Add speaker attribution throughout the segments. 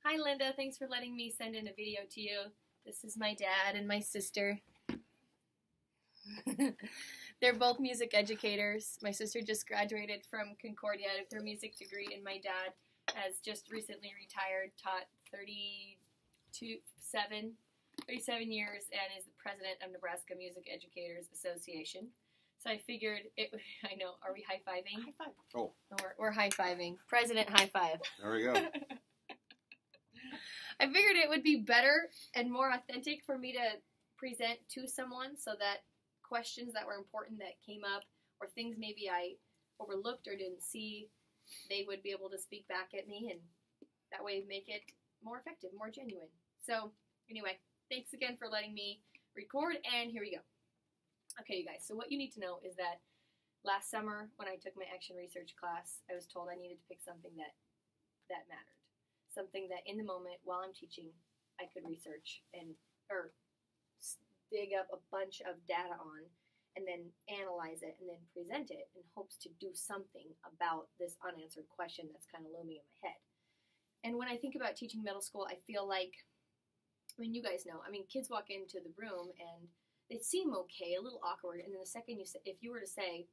Speaker 1: Hi Linda, thanks for letting me send in a video to you. This is my dad and my sister. They're both music educators. My sister just graduated from Concordia with her music degree, and my dad has just recently retired, taught 37 years, and is the president of Nebraska Music Educators Association. So I figured I know, are we high-fiving?
Speaker 2: High five.
Speaker 3: Oh.
Speaker 1: We're high-fiving. President high five.
Speaker 3: There we go.
Speaker 1: I figured it would be better and more authentic for me to present to someone so that questions that were important that came up or things maybe I overlooked or didn't see, they would be able to speak back at me and that way make it more effective, more genuine. So anyway, thanks again for letting me record, and here we go. Okay, you guys, so what you need to know is that last summer when I took my action research class, I was told I needed to pick something that mattered. Something that in the moment while I'm teaching, I could research or dig up a bunch of data on and then analyze it and then present it in hopes to do something about this unanswered question that's kind of looming in my head. And when I think about teaching middle school, I feel like, you guys know, kids walk into the room and they seem okay, a little awkward, and then the second if you were to say,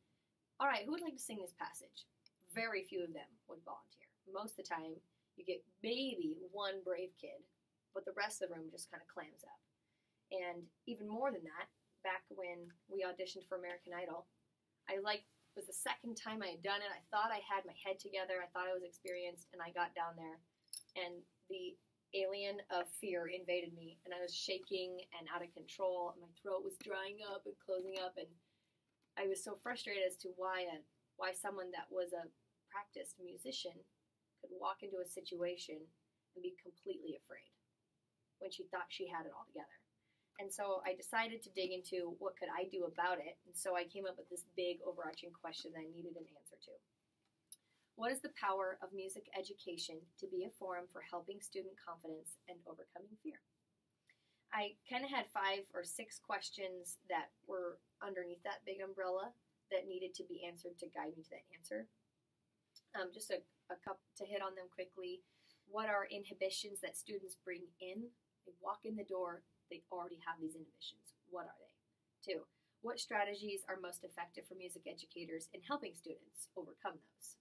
Speaker 1: all right, who would like to sing this passage? Very few of them would volunteer. Most of the time, you get maybe one brave kid, but the rest of the room just kind of clams up. And even more than that, back when we auditioned for American Idol, it was the second time I had done it. I thought I had my head together. I thought I was experienced, and I got down there, and the alien of fear invaded me, and I was shaking and out of control, and my throat was drying up and closing up, and I was so frustrated as to why someone that was a practiced musician could walk into a situation and be completely afraid when she thought she had it all together. And so I decided to dig into what could I do about it, and so I came up with this big overarching question that I needed an answer to. What is the power of music education to be a forum for helping student confidence and overcoming fear? I kind of had 5 or 6 questions that were underneath that big umbrella that needed to be answered to guide me to that answer. Just a couple to hit on them quickly. What are inhibitions that students bring in? They walk in the door, they already have these inhibitions. What are they? 2, what strategies are most effective for music educators in helping students overcome those?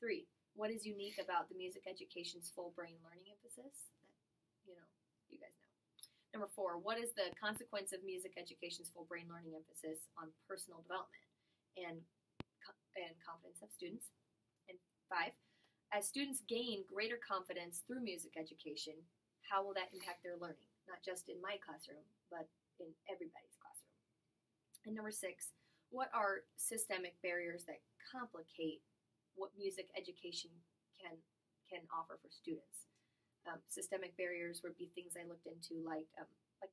Speaker 1: 3, what is unique about the music education's full brain learning emphasis that, you guys know. Number 4, what is the consequence of music education's full brain learning emphasis on personal development and confidence of students? And 5, as students gain greater confidence through music education, how will that impact their learning? Not just in my classroom, but in everybody's classroom. And number 6, what are systemic barriers that complicate what music education can offer for students? Systemic barriers would be things I looked into, like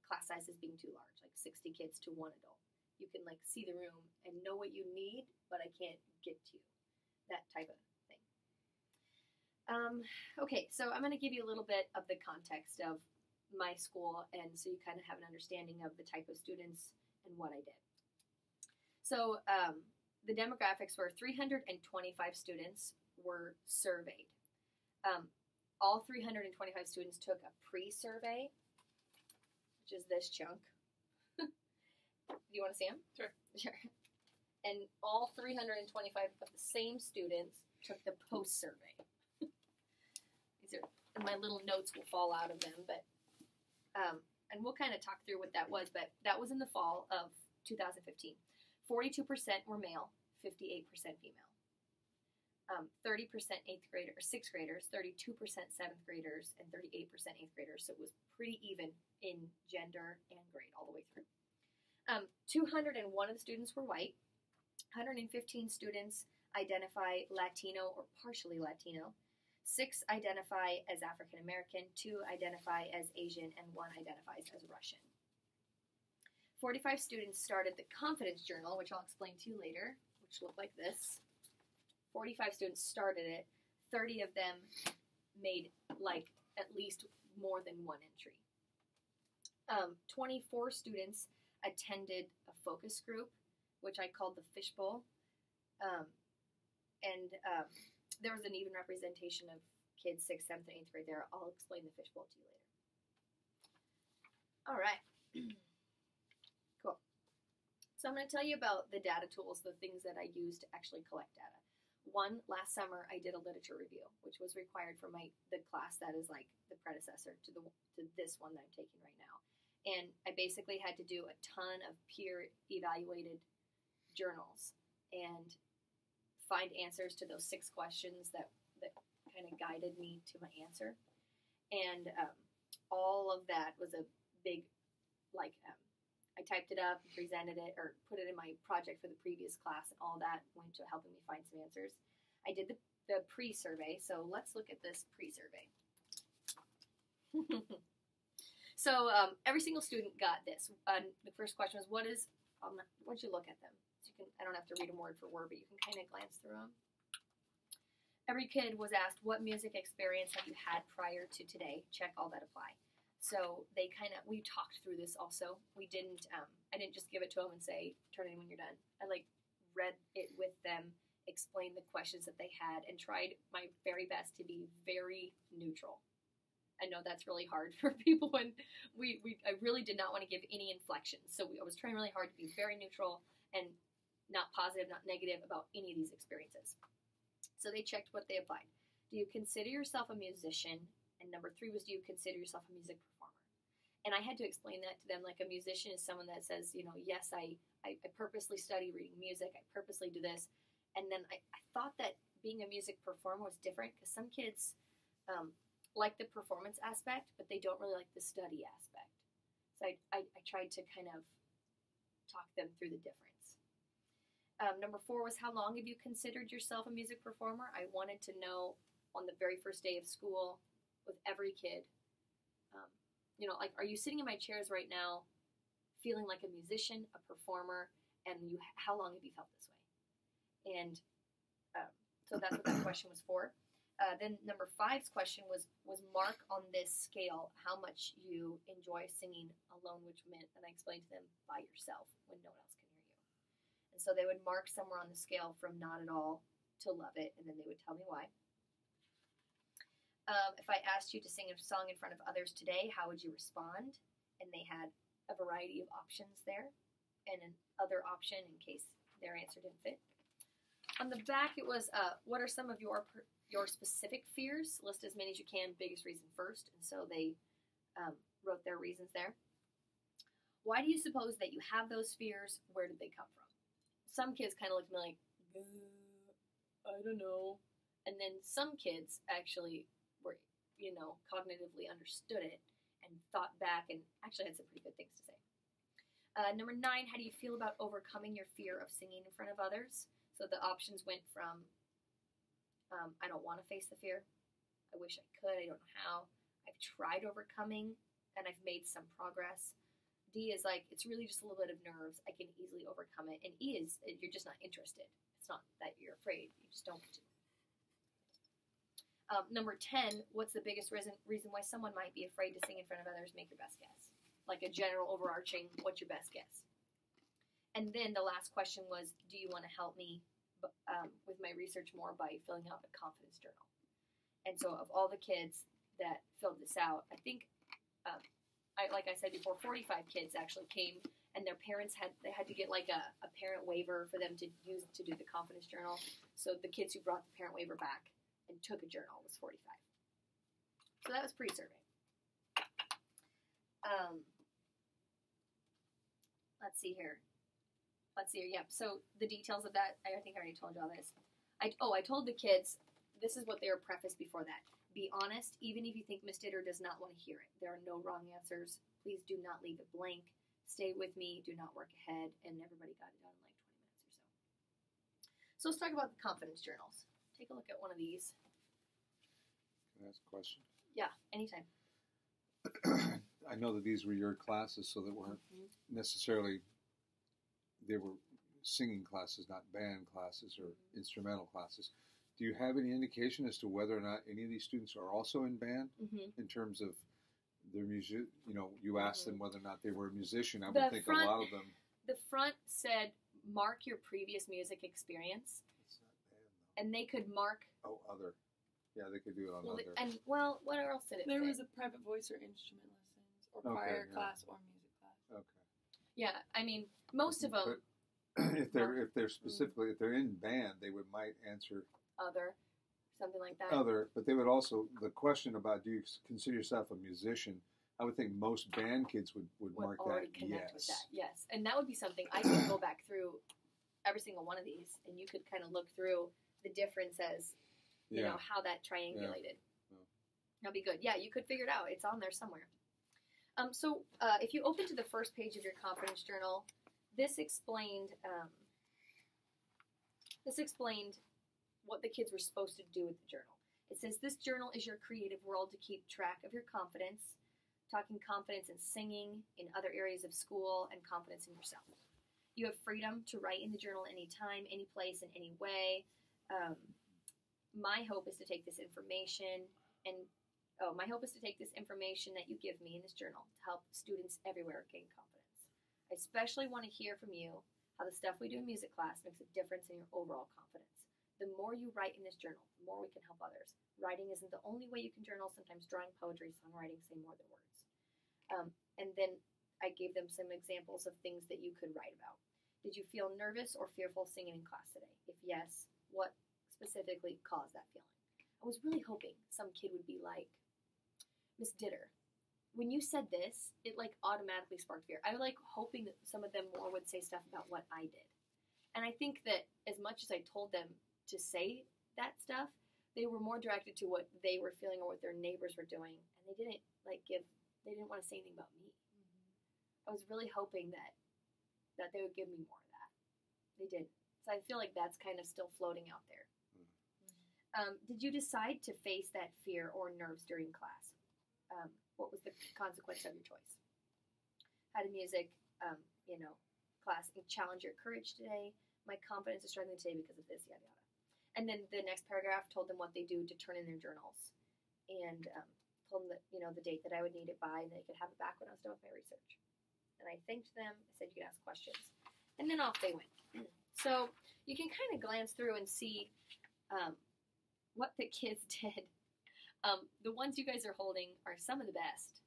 Speaker 1: class sizes being too large, like 60 kids to 1 adult. You can see the room and know what you need, but I can't get to you. That type of thing. Okay, so I'm going to give you a little bit of the context of my school, and so you kind of have an understanding of the type of students and what I did. So the demographics were 325 students were surveyed. All 325 students took a pre-survey, which is this chunk. Do you want to see them?
Speaker 2: Sure.
Speaker 1: Sure. And all 325 of the same students took the post-survey. And my little notes will fall out of them, but and we'll kind of talk through what that was, but that was in the fall of 2015. 42% were male, 58% female. 30% 8th graders, 6th graders, 32% 7th graders, and 38% 8th graders. So it was pretty even in gender and grade all the way through. 201 of the students were white. 115 students identify Latino or partially Latino. 6 identify as African American, 2 identify as Asian, and 1 identifies as Russian. 45 students started the Confidence Journal, which I'll explain to you later, which looked like this. 45 students started it. 30 of them made at least more than 1 entry. 24 students attended a focus group, which I called the Fishbowl. There was an even representation of kids 6th, 7th, and 8th grade there. I'll explain the fishbowl to you later. All right. Cool. So I'm going to tell you about the data tools, the things that I use to actually collect data. One, last summer I did a literature review, which was required for the class that is like the predecessor to this one that I'm taking right now. And I basically had to do a ton of peer evaluated journals and find answers to those 6 questions that kind of guided me to my answer. And all of that was a big, I typed it up and presented it or put it in my project for the previous class, and all that went to helping me find some answers. I did the pre-survey, so let's look at this pre-survey. So every single student got this. The first question was, once you look at them, so I don't have to read them word for word, but you can kind of glance through them. Every kid was asked, what music experience have you had prior to today? Check all that apply. So we talked through this also. I didn't just give it to them and say, turn it in when you're done. I read it with them, explained the questions that they had, and tried my very best to be very neutral. I know that's really hard for people when I really did not want to give any inflections. So I was trying really hard to be very neutral and not positive, not negative about any of these experiences. So they checked what they applied. Do you consider yourself a musician? And number 3 was, do you consider yourself a music performer? And I had to explain that to them. Like, a musician is someone that says, yes, I purposely study reading music. I purposely do this. And then I thought that being a music performer was different because some kids like the performance aspect, but they don't really like the study aspect. So I tried to kind of talk them through the difference. Number 4 was, how long have you considered yourself a music performer? I wanted to know on the very first day of school with every kid, are you sitting in my chairs right now feeling like a musician, a performer, and how long have you felt this way? And so that's what that question was for. Then number 5's question was mark on this scale how much you enjoy singing alone, which meant, and I explained to them, by yourself when no one else can hear you. And so they would mark somewhere on the scale from not at all to love it, and then they would tell me why. If I asked you to sing a song in front of others today, how would you respond? And they had a variety of options there, and an other option in case their answer didn't fit. On the back, it was, what are some of your specific fears? List as many as you can, biggest reason first. And so they wrote their reasons there. Why do you suppose that you have those fears? Where did they come from? Some kids kind of looked at me like, I don't know. And then some kids actually were, cognitively understood it and thought back and actually had some pretty good things to say. Number 9, how do you feel about overcoming your fear of singing in front of others? So the options went from, I don't want to face the fear. I wish I could. I don't know how. I've tried overcoming, and I've made some progress. D is like, it's really just a little bit of nerves. I can easily overcome it. And E is, you're just not interested. It's not that you're afraid. You just don't want to. Number 10, what's the biggest reason why someone might be afraid to sing in front of others? Make your best guess. Like a general overarching, what's your best guess? And then the last question was, do you want to help me with my research more by filling out a confidence journal? And so of all the kids that filled this out, I think, like I said before, 45 kids actually came, and their parents had to get like a parent waiver for them to use to do the confidence journal. So the kids who brought the parent waiver back and took a journal was 45. So that was pre-survey. Let's see here. Yep. So the details of that, I think I already told you all this. I told the kids, this is what they were prefaced before that. Be honest, even if you think Miss Ditter does not want to hear it. There are no wrong answers. Please do not leave it blank. Stay with me. Do not work ahead. And everybody got it done in like 20 minutes or so. So let's talk about the confidence journals. Take a look at one of these.
Speaker 2: Can I ask a question?
Speaker 1: Yeah, anytime.
Speaker 2: I know that these were your classes, so that weren't necessarily, they were singing classes, not band classes or instrumental classes. Do you have any indication as to whether or not any of these students are also in band in terms of their music? You asked them whether or not they were a musician. I would think a lot of them.
Speaker 1: The front said, mark your previous music experience.
Speaker 2: It's not band, though.
Speaker 1: And they could mark.
Speaker 2: Oh, other. Yeah, they could do it on
Speaker 1: Well,
Speaker 2: other.
Speaker 1: and what else did it
Speaker 3: There
Speaker 1: fit?
Speaker 3: was a private voice or instrument lessons, or
Speaker 2: Okay,
Speaker 3: choir
Speaker 2: yeah.
Speaker 3: class, or music class.
Speaker 2: Okay.
Speaker 1: Yeah, I mean, most of them
Speaker 2: But if they're specifically if they're in band, they might answer
Speaker 1: other, something like that.
Speaker 2: other. But they would also the question about do you consider yourself a musician? I would think most band kids would mark
Speaker 1: already
Speaker 2: that
Speaker 1: connect with
Speaker 2: yes.
Speaker 1: that. Yes, and that would be something I could go back through every single one of these, and you could kind of look through the difference as you know how that triangulated.
Speaker 2: Yeah.
Speaker 1: That'd be good. Yeah, you could figure it out. It's on there somewhere. So if you open to the first page of your confidence journal, this explained what the kids were supposed to do with the journal. It says this journal is your creative world to keep track of your confidence, talking confidence in singing, in other areas of school, and confidence in yourself. You have freedom to write in the journal anytime, any place, in any way. My hope is to take this information that you give me in this journal to help students everywhere gain confidence. I especially want to hear from you how the stuff we do in music class makes a difference in your overall confidence. The more you write in this journal, the more we can help others. Writing isn't the only way you can journal. Sometimes drawing, poetry, songwriting say more than words. And then I gave them some examples of things that you could write about. Did you feel nervous or fearful singing in class today? If yes, what specifically caused that feeling? I was really hoping some kid would be like, Miss Ditter, when you said this, it like automatically sparked fear. I was like hoping that some of them more would say stuff about what I did. And I think that as much as I told them to say that stuff, they were more directed to what they were feeling or what their neighbors were doing. And they didn't want to say anything about me. I was really hoping that they would give me more of that. They did. So I feel like that's kind of still floating out there. Did you decide to face that fear or nerves during class? What was the consequence of your choice? How did music, class challenge your courage today? My confidence is struggling today because of this, yada, yada. And then the next paragraph told them what they do to turn in their journals. And told them that, the date that I would need it by, and they could have it back when I was done with my research. And I thanked them. I said you could ask questions. And then off they went. So you can kind of glance through and see what the kids did. The ones you guys are holding are some of the best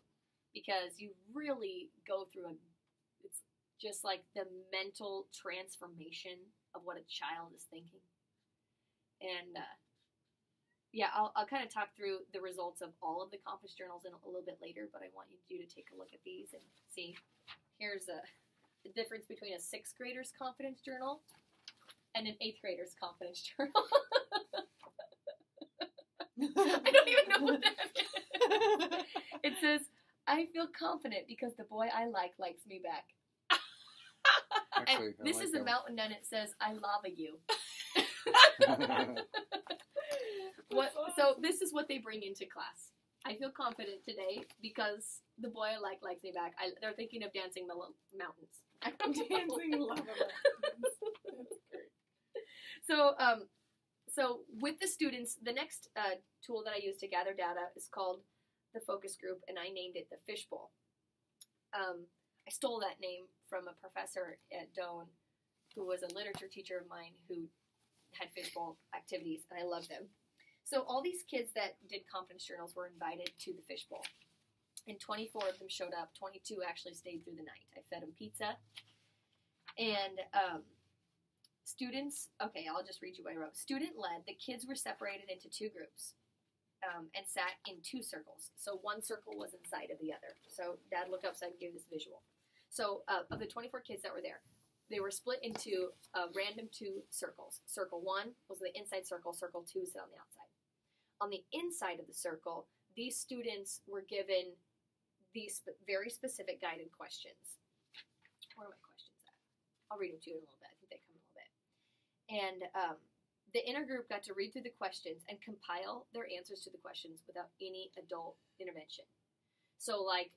Speaker 1: because you really go through it's just like the mental transformation of what a child is thinking. And I'll kind of talk through the results of all of the confidence journals in a little bit later, but I want you to take a look at these and see. Here's the difference between a 6th grader's confidence journal and an 8th grader's confidence journal. I don't even know what that is. It says, I feel confident because the boy I like likes me back.
Speaker 2: Actually,
Speaker 1: and this
Speaker 2: like
Speaker 1: is a mountain and it says, I lava you. So this is what they bring into class. I feel confident today because the boy I like likes me back. They're thinking of dancing the mountains.
Speaker 3: Dancing lava mountains. That's great.
Speaker 1: So with the students, the next tool that I use to gather data is called the focus group, and I named it the Fishbowl. I stole that name from a professor at Doane who was a literature teacher of mine who had fishbowl activities, and I loved them. So all these kids that did confidence journals were invited to the fishbowl, and 24 of them showed up. 22 actually stayed through the night. I fed them pizza, and students, okay, I'll just read you what I wrote. Student-led, the kids were separated into 2 groups and sat in 2 circles. So one circle was inside of the other. So Dad, look up so I can give this visual. So of the 24 kids that were there, they were split into random 2 circles. Circle 1 was the inside circle. Circle 2 is on the outside. On the inside of the circle, these students were given these very specific guided questions. Where are my questions at? I'll read them to you in a little bit. I think they come in a little bit. And the inner group got to read through the questions and compile their answers to the questions without any adult intervention. So, I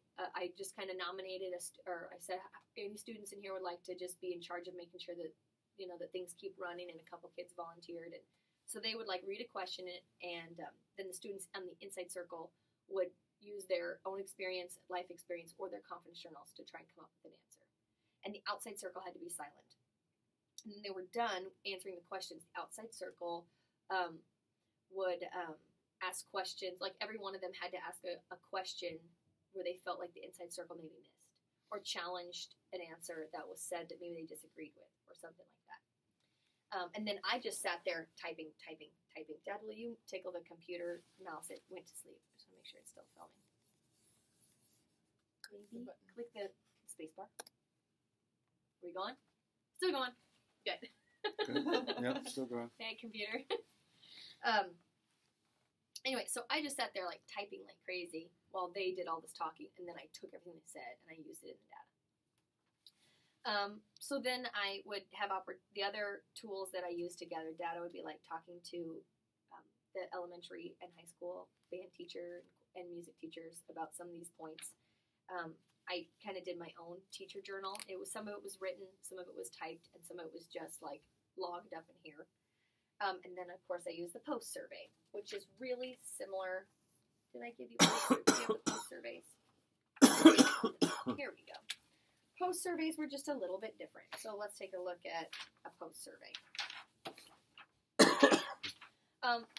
Speaker 1: just kind of nominated, I said, any students in here would like to just be in charge of making sure that, that things keep running, and a couple kids volunteered. And so they would, read a question, and then the students on the inside circle would use their own experience, life experience, or their confidence journals to try and come up with an answer. And the outside circle had to be silent. And then they were done answering the questions. The outside circle would ask questions. Like every one of them had to ask a question where they felt like the inside circle maybe missed, or challenged an answer that was said that maybe they disagreed with, or something like that. And then I just sat there typing. Dad, will you tickle the computer mouse? It went to sleep. I just want to make sure it's still filming. Maybe click the space bar. Are we going? Still going. Good.
Speaker 2: Yep, still going.
Speaker 1: Hey, computer. Anyway, so I just sat there like typing like crazy while they did all this talking, and then I took everything they said and I used it in the data. So then I would have the other tools that I used to gather data would be like talking to the elementary and high school band teacher and music teachers about some of these points. I kind of did my own teacher journal. Some of it was written, some of it was typed, and some of it was just like logged up in here. And then of course I used the post survey, which is really similar. Did I give you the post surveys? Here we go. Post surveys were just a little bit different. So let's take a look at a post survey.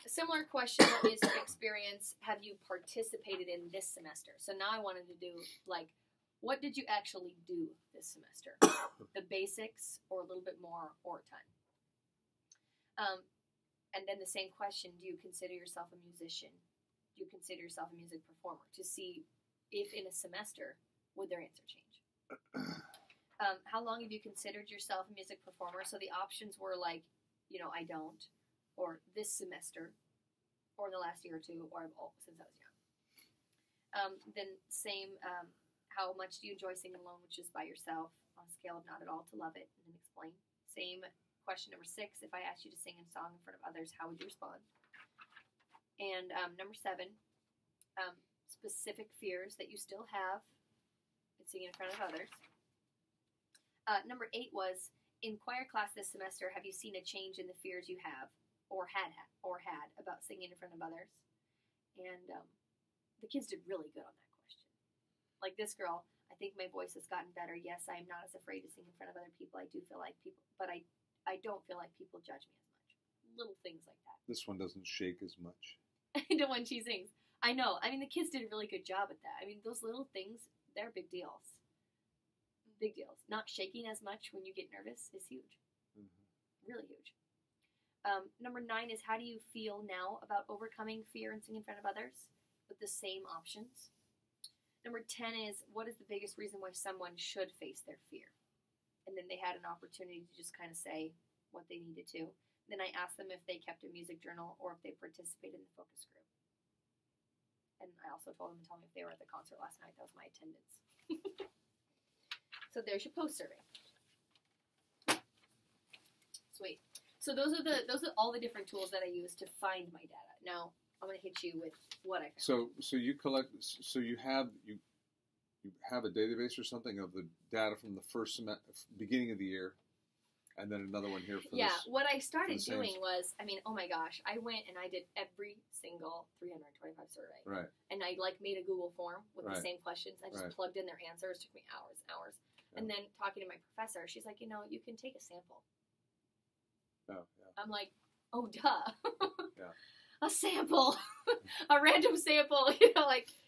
Speaker 1: Similar question is experience. Have you participated in this semester? So now I wanted to do like, what did you actually do this semester? The basics, or a little bit more, or a ton. And then the same question: do you consider yourself a musician? Do you consider yourself a music performer? To see if in a semester would their answer change. How long have you considered yourself a music performer? So the options were like, I don't, or this semester, or the last year or two, or since I was young. Then same, how much do you enjoy singing alone, which is by yourself, on a scale of not at all to love it, and then explain. Same question number 6, if I asked you to sing a song in front of others, how would you respond? And number 7, specific fears that you still have in singing in front of others. Number 8 was, in choir class this semester, have you seen a change in the fears you have or had about singing in front of others? And the kids did really good on that question. Like this girl, I think my voice has gotten better. Yes, I am not as afraid to sing in front of other people. I do feel like people, but I don't feel like people judge me as much. Little things like that.
Speaker 2: This one doesn't shake as much.
Speaker 1: The one she sings. I know. I mean, the kids did a really good job at that. I mean, those little things, they're big deals. Big deals. Not shaking as much when you get nervous is huge. Mm-hmm. Really huge. Number 9 is, how do you feel now about overcoming fear and singing in front of others? With the same options. Number 10 is, what is the biggest reason why someone should face their fear? And then they had an opportunity to just kind of say what they needed to. Then I asked them if they kept a music journal or if they participated in the focus group. And I also told them to tell me if they were at the concert last night. That was my attendance. So there's your post survey. Sweet. So those are all the different tools that I use to find my data. Now I'm going to hit you with what I found.
Speaker 2: So you collect. So you have a database or something of the data from the first beginning of the year, and then another one here for this.
Speaker 1: What I started doing was, oh my gosh, I went and I did every single 325 survey.
Speaker 2: Right.
Speaker 1: And I made a Google form with the same questions. I just plugged in their answers. It took me hours. Yeah. And then talking to my professor, she's like, you can take a sample.
Speaker 2: Oh, yeah.
Speaker 1: I'm like, oh, duh.
Speaker 2: Yeah.
Speaker 1: A sample. A random sample.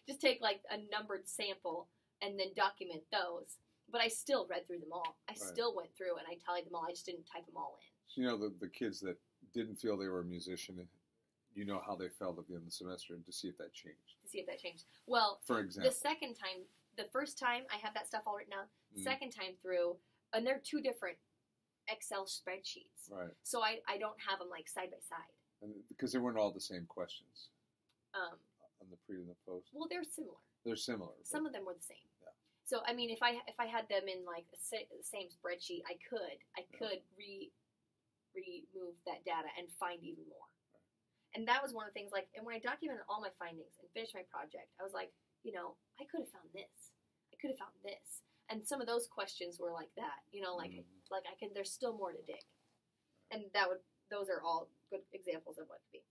Speaker 1: Just take a numbered sample and then document those. But I still read through them all. I still went through and I tallied them all. I just didn't type them all in.
Speaker 2: So, the kids that didn't feel they were a musician, how they felt at the end of the semester, and to see if that changed. Well, for example,
Speaker 1: the first time I had that stuff all written out. Second time through, and they're 2 different Excel spreadsheets.
Speaker 2: Right.
Speaker 1: So I don't have them side by side.
Speaker 2: And because they weren't all the same questions. On the pre and the post.
Speaker 1: Well, they're similar.
Speaker 2: They're similar.
Speaker 1: Some of them were the same.
Speaker 2: Yeah.
Speaker 1: So if I had them in the same spreadsheet, I could remove that data and find even more. Right. And that was one of the things. And when I documented all my findings and finished my project, I was like, I could have found this. I could have found this. And some of those questions were like that. There's still more to dig. And those are all good examples of what to be.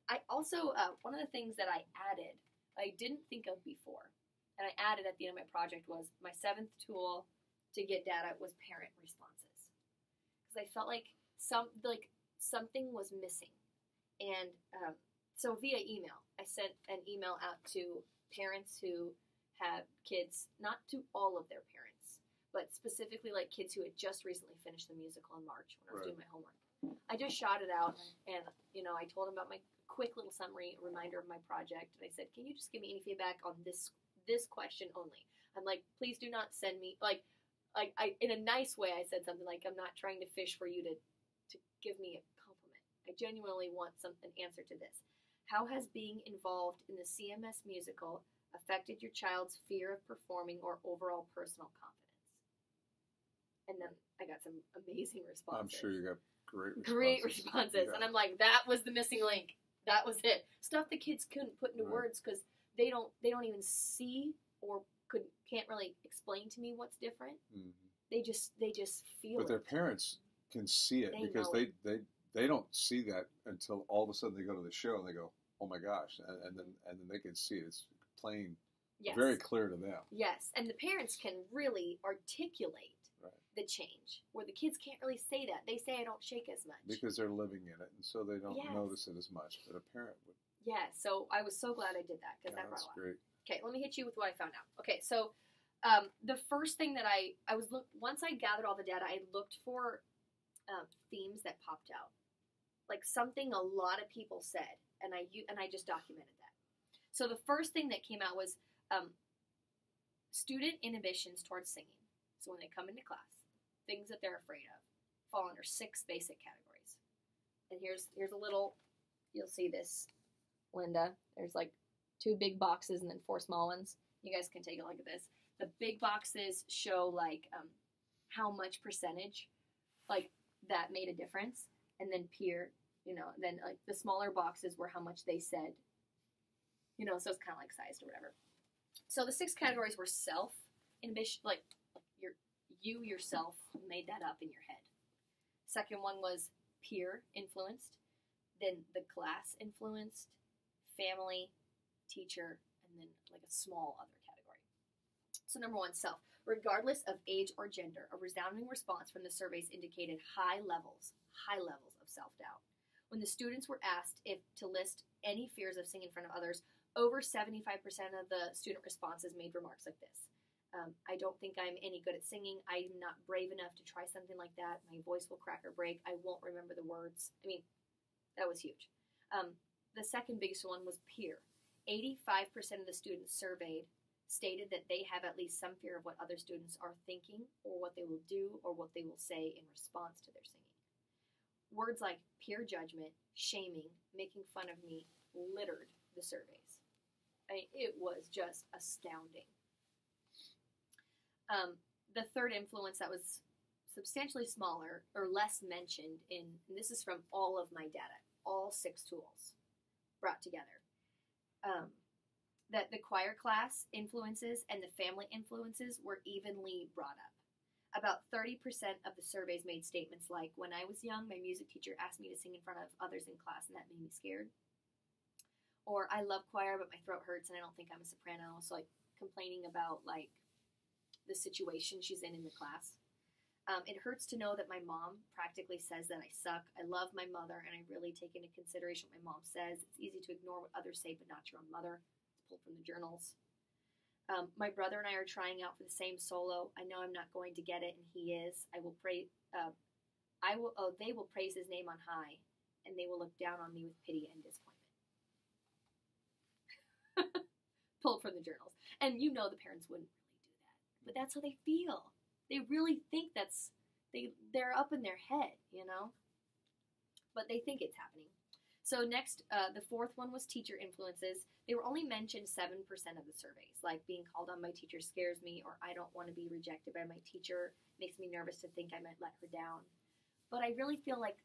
Speaker 1: I also, one of the things that I added, I didn't think of before, and I added at the end of my project, was my 7th tool to get data was parent responses. Because I felt like something was missing. And so via email, I sent an email out to parents who have kids, not to all of their parents, but specifically like kids who had just recently finished the musical in March when I was doing my homework. I just shot it out, and I told them about my quick little summary, a reminder of my project, and I said, can you just give me any feedback on this question only? I'm like, please do not send me like I in a nice way. I said something like, I'm not trying to fish for you to give me a compliment. I genuinely want an answer to this. How has being involved in the CMS musical affected your child's fear of performing or overall personal confidence? And then I got some amazing responses.
Speaker 2: I'm sure you got great
Speaker 1: responses.
Speaker 2: Yeah.
Speaker 1: And I'm like, that was the missing link. That was it. Stuff the kids couldn't put into words because they don't even see or can't really explain to me what's different. Mm-hmm. They just feel
Speaker 2: but
Speaker 1: it.
Speaker 2: Their parents can see it because they don't see that until all of a sudden they go to the show and they go, oh my gosh, and then they can see it. It's plain, very clear to them.
Speaker 1: Yes, and the parents can really articulate the change, where the kids can't really say that. They say I don't shake as much
Speaker 2: because they're living in it, and so they don't notice it as much. But a parent would.
Speaker 1: Yeah, so I was so glad I did that because that brought a lot.
Speaker 2: Great.
Speaker 1: Okay, let me hit you with what I found out. Okay, so the first thing that I was once I gathered all the data, I looked for themes that popped out, like something a lot of people said, and I just documented that. So the first thing that came out was student inhibitions towards singing. So when they come into class, things that they're afraid of fall under 6 basic categories. And here's a little, you'll see this, Linda. There's like 2 big boxes and then 4 small ones. You guys can take a look at this. The big boxes show like how much percentage like that made a difference, and then peer, then like the smaller boxes were how much they said, so it's kind of like sized or whatever. So the 6 categories were self inhibition, like you yourself made that up in your head. Second one was peer influenced, then the class influenced, family, teacher, and then like a small other category. So number 1, self. Regardless of age or gender, a resounding response from the surveys indicated high levels of self-doubt. When the students were asked if to list any fears of singing in front of others, over 75% of the student responses made remarks like this. I don't think I'm any good at singing. I'm not brave enough to try something like that. My voice will crack or break. I won't remember the words. I mean, that was huge. The second biggest one was peer. 85% of the students surveyed stated that they have at least some fear of what other students are thinking or what they will do or what they will say in response to their singing. Words like peer judgment, shaming, making fun of me littered the surveys. It was just astounding. The third influence that was substantially smaller or less mentioned and this is from all of my data, all 6 tools brought together, that the choir class influences and the family influences were evenly brought up. About 30% of the surveys made statements like, when I was young, my music teacher asked me to sing in front of others in class and that made me scared. Or I love choir, but my throat hurts and I don't think I'm a soprano. So like complaining about like the situation she's in the class. It hurts to know that my mom practically says that I suck. I love my mother and I really take into consideration what my mom says. It's easy to ignore what others say, but not your own mother. It's pulled from the journals. My brother and I are trying out for the same solo. I know I'm not going to get it, and he is. They will praise his name on high, and they will look down on me with pity and disappointment. Pulled from the journals. And the parents wouldn't really do that. But that's how they feel. They really think they're up in their head, But they think it's happening. So next, the fourth one was teacher influences. They were only mentioned 7% of the surveys, like being called on by teacher scares me, or I don't want to be rejected by my teacher, makes me nervous to think I might let her down. But I really feel like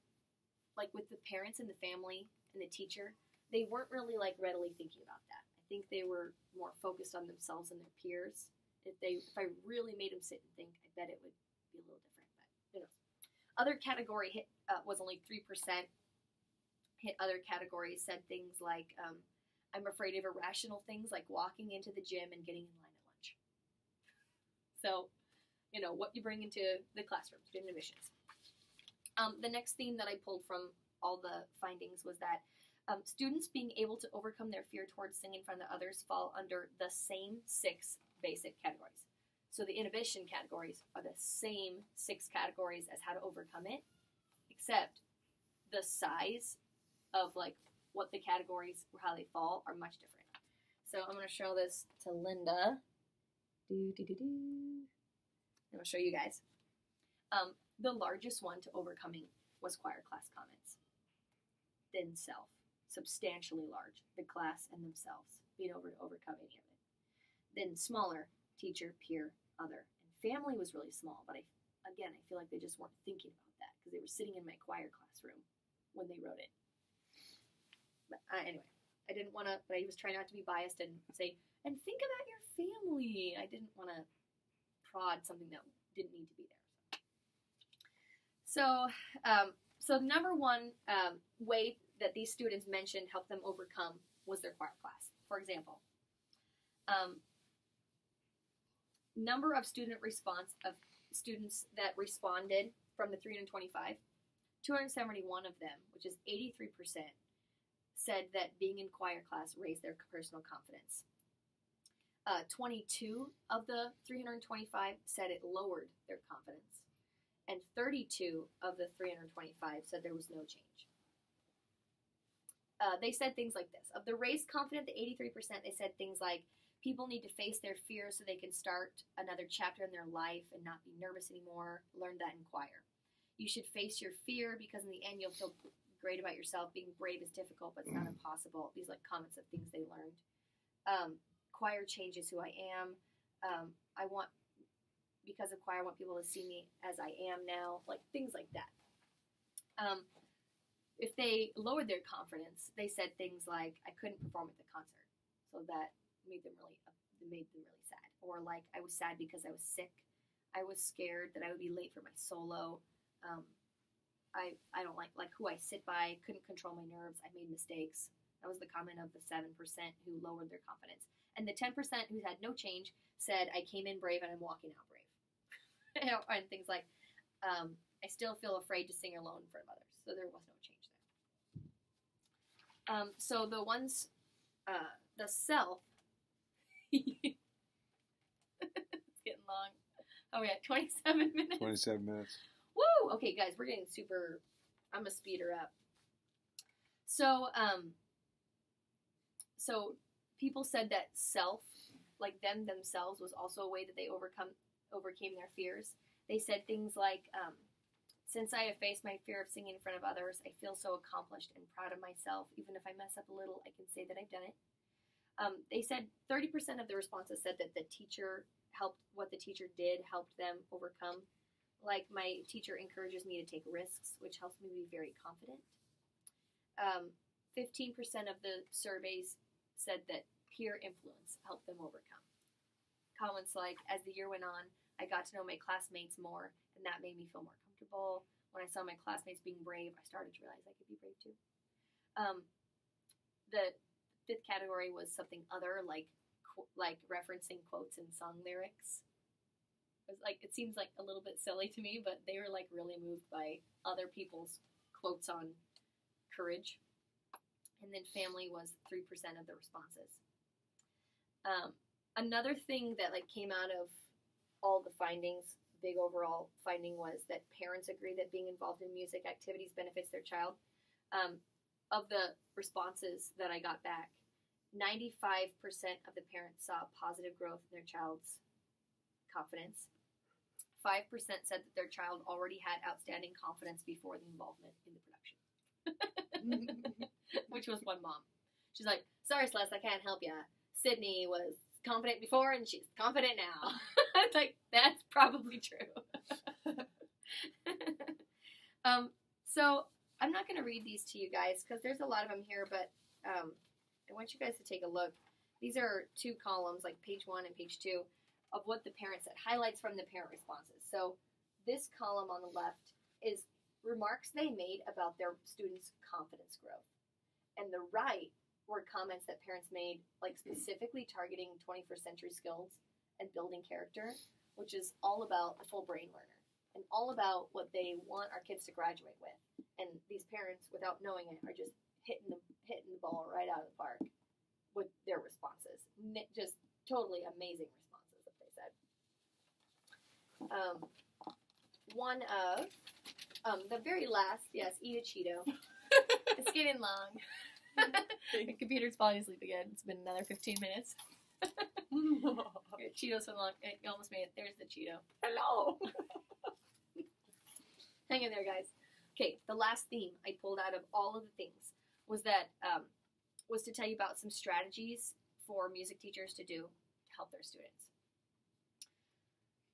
Speaker 1: with the parents and the family and the teacher, they weren't really readily thinking about that. I think they were more focused on themselves and their peers. If I really made them sit and think, I bet it would be a little different. But who knows? Other category hit was only 3%. Hit other categories said things like, I'm afraid of irrational things like walking into the gym and getting in line at lunch. So, what you bring into the classroom, student admissions. The next theme that I pulled from all the findings was that Students being able to overcome their fear towards singing in front of others fall under the same 6 basic categories. So the inhibition categories are the same 6 categories as how to overcome it, except the size of like what the categories or how they fall are much different. So I'm going to show this to Linda. I'm going to show you guys. The largest one to overcoming was choir class comments. Then self. Substantially large, the class and themselves, being able to overcome any of it. Then smaller, teacher, peer, other. And family was really small, but I feel like they just weren't thinking about that because they were sitting in my choir classroom when they wrote it. But anyway, I didn't want to, but I was trying not to be biased and say, and think about your family. I didn't want to prod something that didn't need to be there. So number one way that these students mentioned helped them overcome was their choir class. For example, number of student response of students that responded from the 325, 271 of them, which is 83%, said that being in choir class raised their personal confidence. 22 of the 325 said it lowered their confidence. And 32 of the 325 said there was no change. They said things like this. Of the raised confidence, the 83%, they said things like, people need to face their fears so they can start another chapter in their life and not be nervous anymore. Learn that in choir. You should face your fear because in the end you'll feel great about yourself. Being brave is difficult, but it's not impossible. These like comments of things they learned. Choir changes who I am. Because of choir, I want people to see me as I am now. Like things like that. If they lowered their confidence, they said things like, I couldn't perform at the concert. So that made them really sad. Or like, I was sad because I was sick. I was scared that I would be late for my solo. I don't like who I sit by, couldn't control my nerves. I made mistakes. That was the comment of the 7% who lowered their confidence. And the 10% who had no change said, I came in brave and I'm walking out brave. And things like, I still feel afraid to sing alone in front of others. So there was no change there. So the ones, the self, it's getting long. Oh, we had 27 minutes.
Speaker 2: 27 minutes.
Speaker 1: Woo! Okay, guys, we're getting super, I'm going to speed her up. So, so people said that self, like themselves, was also a way that they overcame their fears. They said things like, since I have faced my fear of singing in front of others, I feel so accomplished and proud of myself. Even if I mess up a little, I can say that I've done it. They said 30% of the responses said that what the teacher did helped them overcome. Like, my teacher encourages me to take risks, which helps me be very confident. 15% of the surveys said that peer influence helped them overcome. Comments like, as the year went on, I got to know my classmates more, and that made me feel more comfortable. When I saw my classmates being brave, I started to realize I could be brave too. The 5th category was something other, like referencing quotes and song lyrics. It seems like a little bit silly to me, but they were like really moved by other people's quotes on courage. And then family was 3% of the responses. Another thing that came out of all the findings, big overall finding, was that parents agree that being involved in music activities benefits their child. Of the responses that I got back, 95% of the parents saw positive growth in their child's confidence. 5% said that their child already had outstanding confidence before the involvement in the production. Which was one mom. She's like, sorry, Celeste, I can't help you. Sydney was confident before and she's confident now. It's like, that's probably true. So I'm not going to read these to you guys because there's a lot of them here, but I want you guys to take a look. These are 2 columns, like page 1 and page 2, of what the parents said, highlights from the parent responses. So this column on the left is remarks they made about their students' confidence growth. And the right were comments that parents made, specifically targeting 21st century skills and building character, which is all about the full brain learner and all about what they want our kids to graduate with. And these parents, without knowing it, are just hitting the ball right out of the park with their responses. Just totally amazing responses that they said. One of the very last, yes, eat a Cheeto. It's getting long. The computer's falling asleep again. It's been another 15 minutes. Cheeto's so long. You almost made it. There's the Cheeto.
Speaker 3: Hello.
Speaker 1: Hang in there, guys. Okay, the last theme I pulled out of all of the things was that was to tell you about some strategies for music teachers to do to help their students.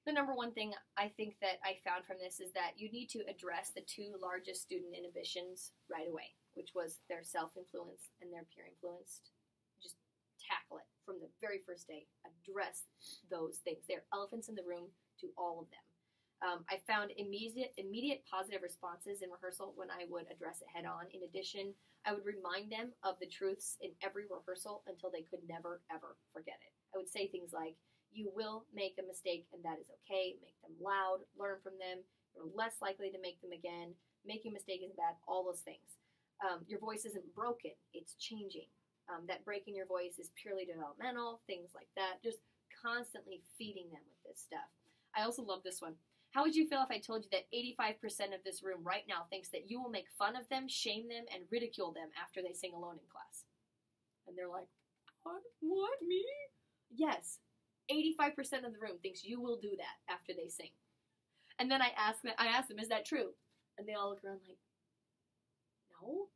Speaker 1: The number one thing I think that I found from this is that you need to address the two largest student inhibitions right away, which was their self-influence and their peer-influenced. Just tackle it from the very first day. Address those things. They're elephants in the room to all of them. I found immediate positive responses in rehearsal when I would address it head on. In addition, I would remind them of the truths in every rehearsal until they could never, ever forget it. I would say things like, you will make a mistake and that is okay. Make them loud, learn from them. You're less likely to make them again. Making a mistake isn't bad, all those things. Your voice isn't broken, it's changing. That break in your voice is purely developmental, things like that. Just constantly feeding them with this stuff. I also love this one. How would you feel if I told you that 85% of this room right now thinks that you will make fun of them, shame them, and ridicule them after they sing alone in class? And they're like, what, me? Yes, 85% of the room thinks you will do that after they sing. And then I ask them, is that true? And they all look around like, no.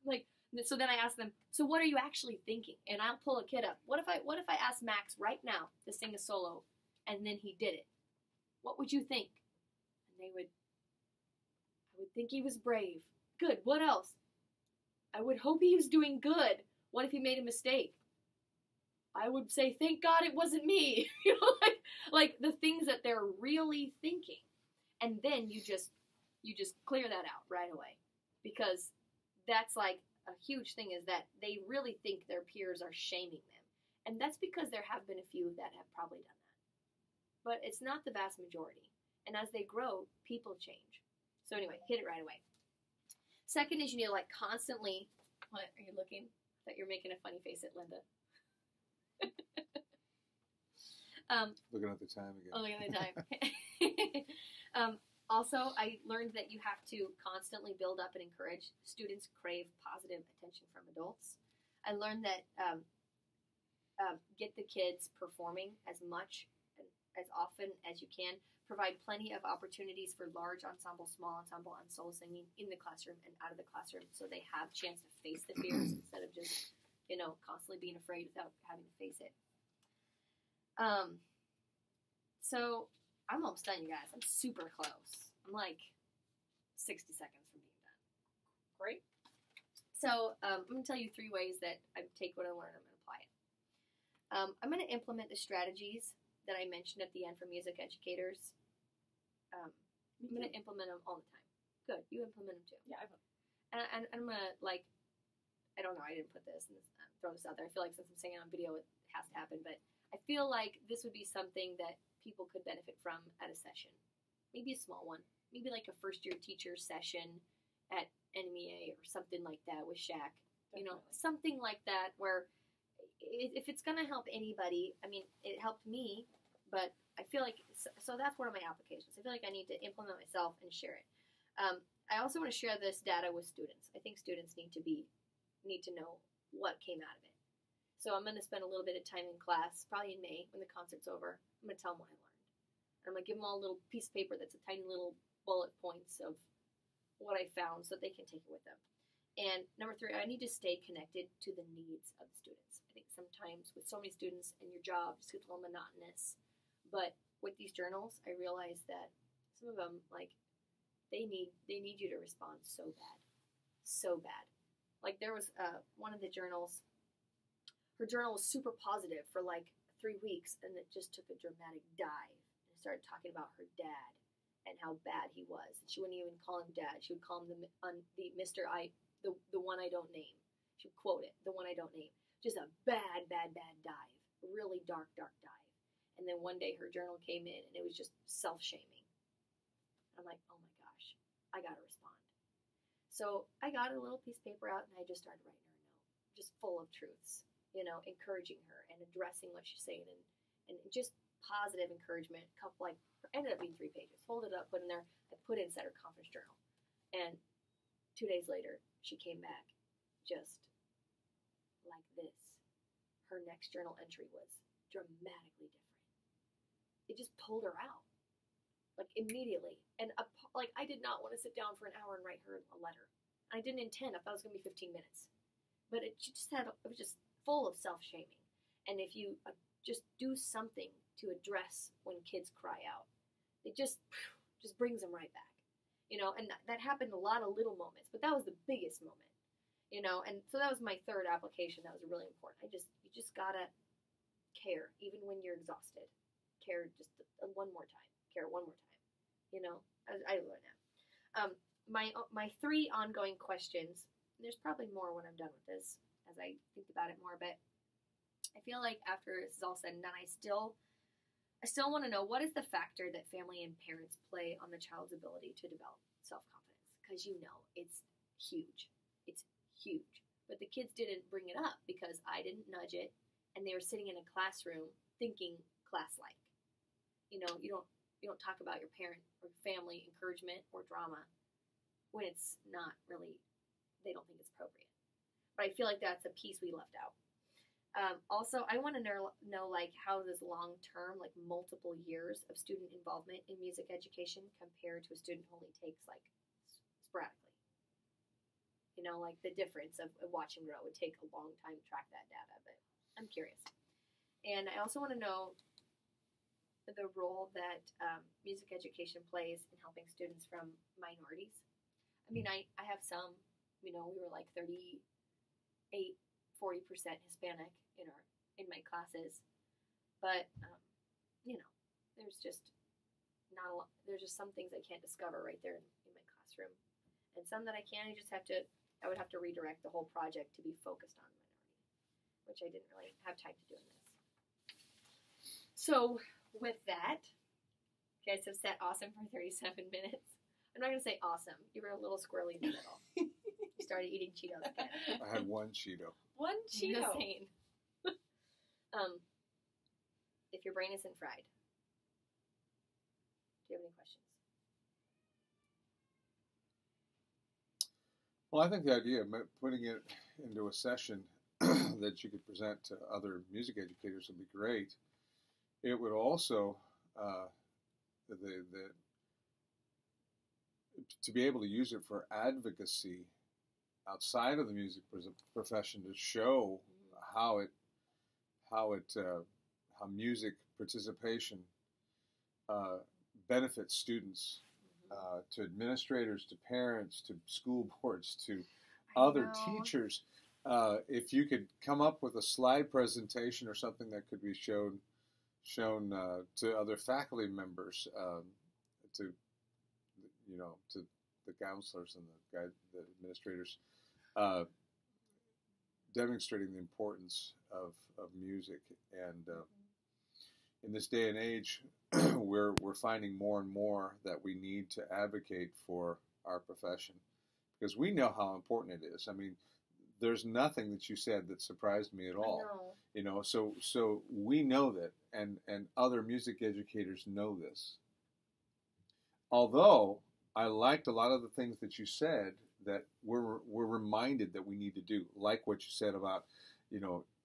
Speaker 1: Like, so then I ask them, so what are you actually thinking? And I'll pull a kid up. What if I asked Max right now to sing a solo, and then he did it? What would you think? And I would think he was brave. Good. What else? I would hope he was doing good. What if he made a mistake? I would say, thank God it wasn't me. You know, like the things that they're really thinking. And then you just clear that out right away. Because that's like a huge thing, is that they really think their peers are shaming them. And that's because there have been a few that have probably done that. But it's not the vast majority. And as they grow, people change. So anyway, hit it right away. Second is you need to constantly, what, are you looking? I thought you were making a funny face at Linda.
Speaker 2: Looking at the time again.
Speaker 1: Oh, looking at the time. Also, I learned that you have to constantly build up and encourage. Students crave positive attention from adults. I learned that get the kids performing as much and as often as you can. Provide plenty of opportunities for large ensemble, small ensemble, and solo singing in the classroom and out of the classroom, so they have a chance to face the fears instead of just, constantly being afraid without having to face it. So I'm almost done, you guys. I'm super close. I'm like 60 seconds from being done.
Speaker 3: Great.
Speaker 1: So I'm going to tell you 3 ways that I take what I learned and I'm going to apply it. I'm going to implement the strategies that I mentioned at the end for music educators. I'm going to implement them all the time. Good. You implement them too.
Speaker 3: Yeah, I will.
Speaker 1: And I'm going to, I don't know, I didn't put this and throw this out there. I feel like since I'm saying it on video, it has to happen. But I feel like this would be something that people could benefit from at a session. Maybe a small one. Maybe like a first-year teacher session at NMEA or something like that with Shaq.
Speaker 3: Definitely.
Speaker 1: Something like that where if it's going to help anybody, I mean, it helped me, but I feel like, so that's one of my applications. I feel like I need to implement myself and share it. I also want to share this data with students. I think students need to know what came out of it. So I'm going to spend a little bit of time in class, probably in May when the concert's over. I'm going to tell them what I learned. I'm going to give them all a little piece of paper that's a tiny little bullet points of what I found so that they can take it with them. And number 3, I need to stay connected to the needs of the students. I think sometimes with so many students and your job just gets a little monotonous. But with these journals, I realized that some of them, they need you to respond so bad. So bad. Like there was one of the journals, her journal was super positive for 3 weeks, and it just took a dramatic dive and started talking about her dad and how bad he was. And she wouldn't even call him dad. She would call him the one I don't name. She would quote it, the one I don't name. Just a bad dive. A really dark dive. And then one day her journal came in, and it was just self-shaming. I'm like, oh my gosh, I gotta respond. So I got a little piece of paper out and I just started writing her a note, just full of truths, encouraging her and addressing what she's saying and just positive encouragement. Couple ended up being 3 pages. Folded up, put in there. I put it inside her conference journal. And 2 days later, she came back just like this. Her next journal entry was dramatically different. It just pulled her out, immediately. And I did not want to sit down for an hour and write her a letter. I didn't intend. I thought it was going to be 15 minutes, but it was just full of self-shaming. And if you just do something to address when kids cry out, it just brings them right back. And that happened a lot of little moments, but that was the biggest moment. And so that was my third application. That was really important. You just gotta care, even when you're exhausted. Care just one more time. Care one more time. I learned that. My 3 ongoing questions. There's probably more when I'm done with this, as I think about it more. But I feel like after this is all said and done, I still want to know, what is the factor that family and parents play on the child's ability to develop self-confidence? Because it's huge. It's huge. But the kids didn't bring it up because I didn't nudge it, and they were sitting in a classroom thinking class-like. You don't talk about your parent or family encouragement or drama when it's not really, they don't think it's appropriate. But I feel like that's a piece we left out. Also, I want to know how this long-term, multiple years of student involvement in music education compared to a student who only takes sporadically. The difference of watch and grow would take a long time to track that data, but I'm curious. And I also want to know the role that music education plays in helping students from minorities. I mean, I have some, we were 38, 40% Hispanic in my classes, but there's just not a lot. There's just some things I can't discover right there in my classroom, and some that I can. I would have to redirect the whole project to be focused on minority, which I didn't really have time to do in this. So with that, you guys have sat awesome for 37 minutes. I'm not going to say awesome. You were a little squirrely in the middle. You started eating Cheetos again.
Speaker 2: I had one Cheeto.
Speaker 3: One Cheeto.
Speaker 1: Insane. If your brain isn't fried, do you have any questions?
Speaker 2: Well, I think the idea of putting it into a session that you could present to other music educators would be great. It would also, to be able to use it for advocacy outside of the music profession, to show how music participation benefits students, to administrators, to parents, to school boards, to other teachers. If you could come up with a slide presentation or something that could be shown to other faculty members, to the counselors and the administrators, demonstrating the importance of music. And in this day and age, we're finding more and more that we need to advocate for our profession, because we know how important it is. I mean, there's nothing that you said that surprised me at all. So we know that, and other music educators know this. Although I liked a lot of the things that you said that we're reminded that we need to do, like what you said about,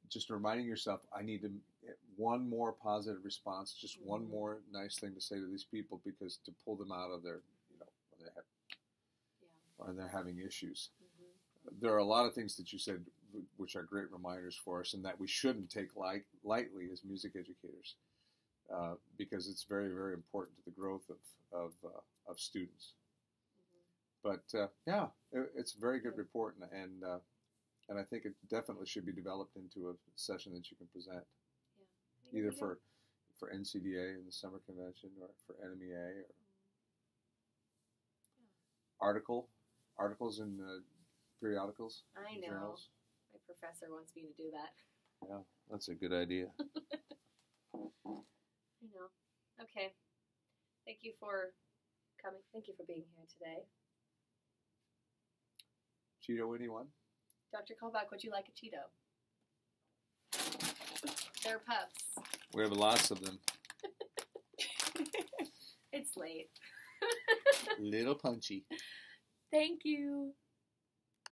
Speaker 2: just reminding yourself, I need to one more positive response, just one more nice thing to say to these people, because to pull them out of their, when they're having issues. There are a lot of things that you said which are great reminders for us, and that we shouldn't take lightly as music educators, because it's very, very important to the growth of students. But it's a very good report, and I think it definitely should be developed into a session that you can present, either for NCDA in the summer convention, or for NMEA, or articles in periodicals.
Speaker 1: I know.
Speaker 2: Journals.
Speaker 1: My professor wants me to do that.
Speaker 2: Yeah, that's a good idea.
Speaker 1: I know. Okay. Thank you for coming. Thank you for being here today.
Speaker 2: Cheeto, anyone?
Speaker 1: Dr. Callback, would you like a Cheeto? They're puffs.
Speaker 2: We have lots of them.
Speaker 1: It's late.
Speaker 2: Little punchy.
Speaker 1: Thank you.